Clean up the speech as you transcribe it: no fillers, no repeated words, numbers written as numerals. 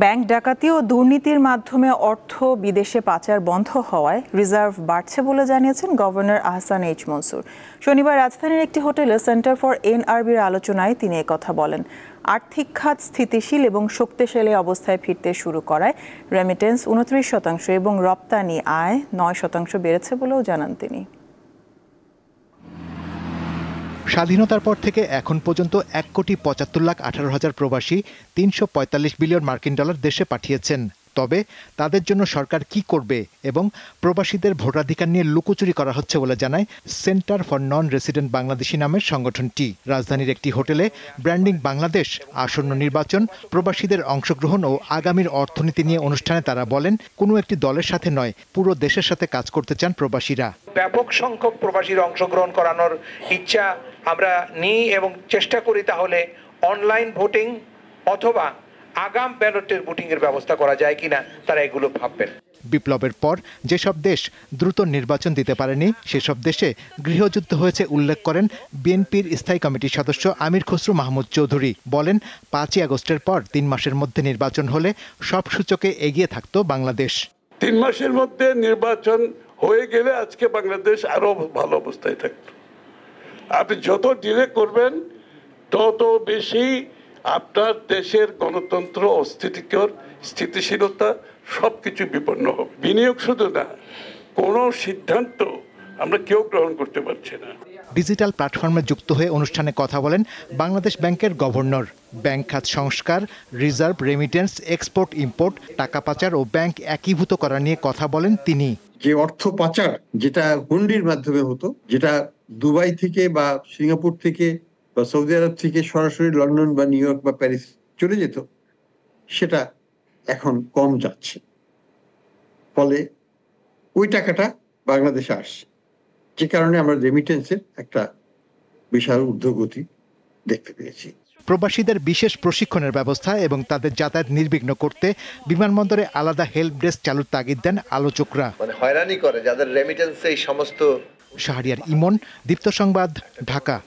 Bank ডাকাতি ও দুর্নীতির মাধ্যমে অর্থ বিদেশে পাচার বন্ধ হওয়ায় রিজার্ভ বাড়ছে বলে জানিয়েছেন গভর্নর আহসান এইচ মনসুর। শনিবার রাজধানীর একটি হোটেলে সেন্টার ফর এনআরবির আলোচনায় তিনি একথা বলেন। আর্থিক খাত স্থিতিশীল এবং শক্তিশালী অবস্থায় ফিরতে শুরু করায় রেমিটেন্স 29% এবং রপ্তানি আয় 9% বেড়েছে বলেও জানান তিনি। স্বাধীনতার পর থেকে এখন পর্যন্ত 1,75,18,000 প্রবাসী 345 বিলিয়ন মার্কিন ডলার দেশে পাঠিয়েছেন। তবে তাদের জন্য সরকার কি করবে এবং প্রবাসীদের ভোটাধিকার নিয়ে লুকোচুরি করা হচ্ছে বলে জানায় centre for non resident Bangladeshi নামের সংগঠনটি। রাজধানীর একটি হোটেলে ব্র্যান্ডিং বাংলাদেশ, আসন্ন নির্বাচন, প্রবাসীদের অংশগ্রহণ ও আগামীর অর্থনীতি নিয়ে অনুষ্ঠানে তারা বলেন, কোনো একটি দলের সাথে নয়, পুরো দেশের সাথে কাজ করতে চান প্রবাসীরা। ব্যাপক সংখ্যক প্রবাসীর অংশগ্রহণ করানোর ইচ্ছা আমরা নিই এবং চেষ্টা করি তাহলে অনলাইন ভোটিং অথবা আগাম ব্যালটের ভোটিং এর ব্যবস্থা করা যায় কিনা তারা এগুলো ভাববেন। বিপ্লবের পর যেসব দেশ দ্রুত নির্বাচন দিতে পারেনি সেসব দেশে গৃহযুদ্ধ হয়েছে উল্লেখ করেন বিএনপির স্থায়ী কমিটির সদস্য আমির খসরু মাহমুদ চৌধুরী। বলেন, 5ই আগস্টের পর 3 মাসের মধ্যে নির্বাচন হলে সব সূচকে এগিয়ে থাকতো বাংলাদেশ। 3 মাসের মধ্যে নির্বাচন হয়ে গেলে আজকে বাংলাদেশ আরো ভালো অবস্থায় থাকতো। আপনি যত ডিলে করবেন তত বেশি আপনার দেশের গণতন্ত্র, অস্থিতিকর স্থিতিশীলতা সবকিছু বিপন্ন হবে। বিনিয়োগ শুধু না, কোনো সিদ্ধান্ত আমরা কেউ গ্রহণ করতে পারছি না। ডিজিটাল প্ল্যাটফর্মে যুক্ত হয়ে অনুষ্ঠানে কথা বলেন বাংলাদেশ ব্যাংকের গভর্নর। ব্যাংক খাত সংস্কার, রিজার্ভ, রেমিটেন্স, এক্সপোর্ট ইম্পোর্ট, টাকা পাচার ও ব্যাংক একীভূত করা নিয়ে কথা বলেন তিনি। যে অর্থ পাচার যেটা হুন্ডির মাধ্যমে হতো, যেটা দুবাই থেকে বা সিঙ্গাপুর থেকে বা সৌদি আরব থেকে সরাসরি লন্ডন বা নিউ ইয়র্ক বা প্যারিস চলে যেত, সেটা এখন কম যাচ্ছে। ফলে ওই টাকাটা বাংলাদেশে আসছে, যে কারণে আমরা রেমিটেন্সের একটা বিশাল ঊর্ধ্বগতি দেখতে পেয়েছি। প্রবাসীদের বিশেষ প্রশিক্ষণের ব্যবস্থা এবং তাদের যাতায়াত নির্বিঘ্ন করতে বিমানবন্দরে আলাদা হেল্প ডেস্ক চালুর তাগিদ দেন আলোচকরা। হয়রানি করে যাদের রেমিটেন্স এই সমস্ত। শাহরিয়ার ইমন, দীপ্ত সংবাদ, ঢাকা।